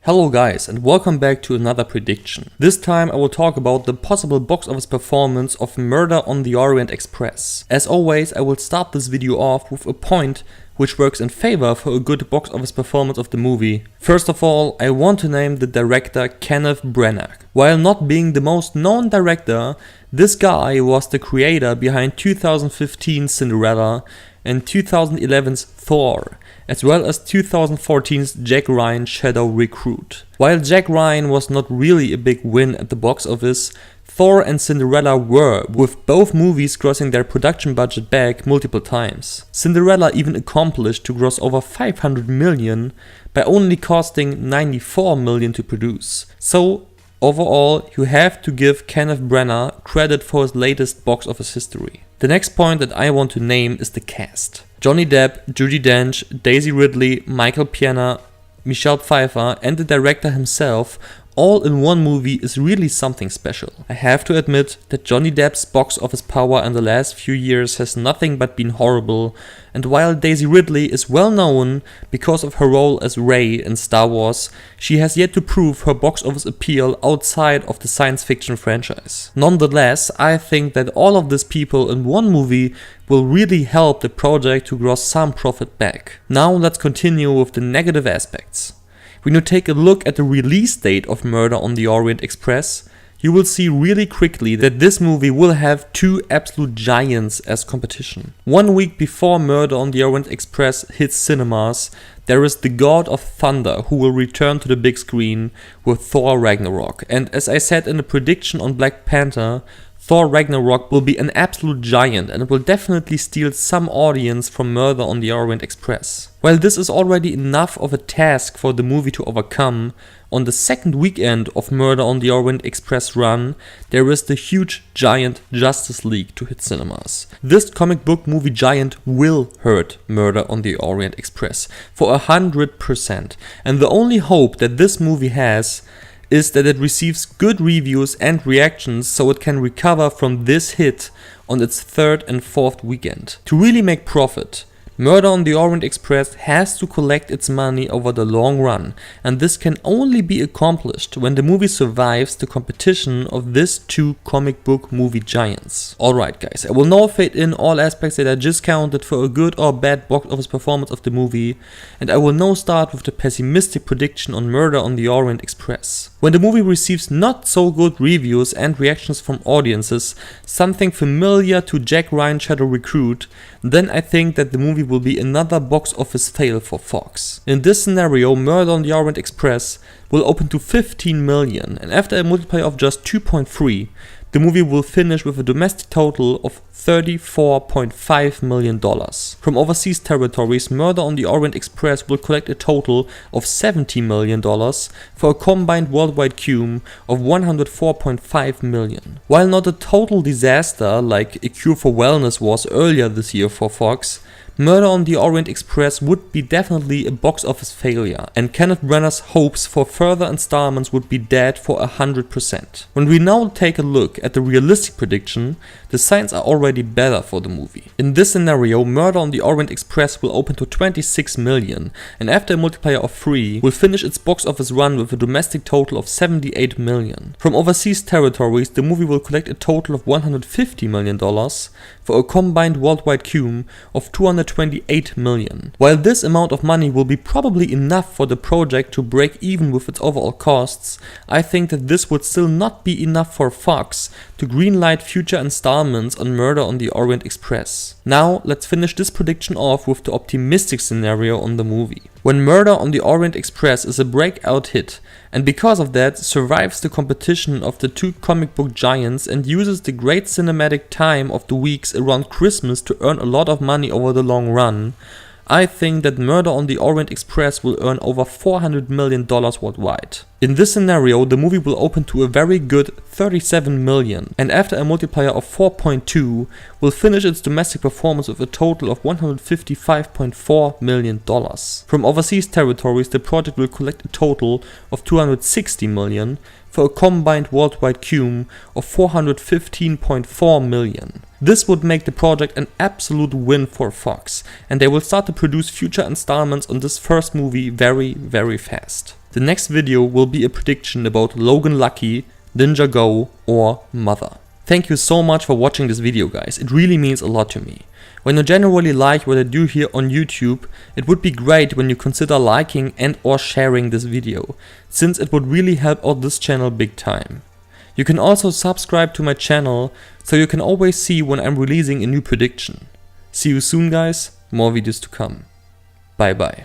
Hello guys and welcome back to another prediction. This time I will talk about the possible box office performance of Murder on the Orient Express. As always, I will start this video off with a point which works in favor for a good box office performance of the movie. First of all, I want to name the director Kenneth Branagh. While not being the most known director, this guy was the creator behind 2015's Cinderella and 2011's Thor, as well as 2014's Jack Ryan Shadow Recruit. While Jack Ryan was not really a big win at the box office, Thor and Cinderella were, with both movies grossing their production budget back multiple times. Cinderella even accomplished to gross over 500 million by only costing 94 million to produce. So overall, you have to give Kenneth Branagh credit for his latest box office history. The next point that I want to name is the cast. Johnny Depp, Judi Dench, Daisy Ridley, Michael Pena, Michelle Pfeiffer and the director himself all in one movie is really something special. I have to admit that Johnny Depp's box office power in the last few years has nothing but been horrible, and while Daisy Ridley is well known because of her role as Rey in Star Wars, she has yet to prove her box office appeal outside of the science fiction franchise. Nonetheless, I think that all of these people in one movie will really help the project to gross some profit back. Now let's continue with the negative aspects. When you take a look at the release date of Murder on the Orient Express, you will see really quickly that this movie will have two absolute giants as competition. 1 week before Murder on the Orient Express hits cinemas, there is the God of Thunder who will return to the big screen with Thor Ragnarok. And as I said in the prediction on Black Panther, Thor Ragnarok will be an absolute giant and it will definitely steal some audience from Murder on the Orient Express. While this is already enough of a task for the movie to overcome, on the second weekend of Murder on the Orient Express run, there is the huge giant Justice League to hit cinemas. This comic book movie giant will hurt Murder on the Orient Express for 100%, and the only hope that this movie has is that it receives good reviews and reactions so it can recover from this hit on its third and fourth weekend. To really make profit, Murder on the Orient Express has to collect its money over the long run, and this can only be accomplished when the movie survives the competition of these two comic book movie giants. Alright guys, I will now fade in all aspects that I just counted for a good or bad box office performance of the movie, and I will now start with the pessimistic prediction on Murder on the Orient Express. When the movie receives not so good reviews and reactions from audiences, something familiar to Jack Ryan Shadow Recruit, then I think that the movie will be another box office fail for Fox. In this scenario, Murder on the Orient Express will open to 15 million, and after a multiplier of just 2.3, the movie will finish with a domestic total of $34.5 million. From overseas territories, Murder on the Orient Express will collect a total of $70 million for a combined worldwide cum of $104.5 million. While not a total disaster like A Cure for Wellness was earlier this year for Fox, Murder on the Orient Express would be definitely a box office failure, and Kenneth Branagh's hopes for further installments would be dead for 100%. When we now take a look at the realistic prediction, the signs are already better for the movie. In this scenario, Murder on the Orient Express will open to 26 million, and after a multiplier of 3, will finish its box office run with a domestic total of 78 million. From overseas territories, the movie will collect a total of $150 million for a combined worldwide cum of 228 million. While this amount of money will be probably enough for the project to break even with its overall costs, I think that this would still not be enough for Fox to greenlight future installments on Murder on the Orient Express. Now let's finish this prediction off with the optimistic scenario on the movie. When Murder on the Orient Express is a breakout hit, and because of that survives the competition of the two comic book giants and uses the great cinematic time of the weeks around Christmas to earn a lot of money over the long run, I think that Murder on the Orient Express will earn over $400 million worldwide. In this scenario, the movie will open to a very good 37 million, and after a multiplier of 4.2, will finish its domestic performance with a total of $155.4 million. From overseas territories, the project will collect a total of 260 million for a combined worldwide cum of 415.4 million. This would make the project an absolute win for Fox, and they will start to produce future installments on this first movie very fast. The next video will be a prediction about Logan Lucky, Ninja Go or Mother. Thank you so much for watching this video, guys. It really means a lot to me. When you generally like what I do here on YouTube, it would be great when you consider liking and or sharing this video, since it would really help out this channel big time. You can also subscribe to my channel so you can always see when I'm releasing a new prediction. See you soon, guys. More videos to come. Bye bye.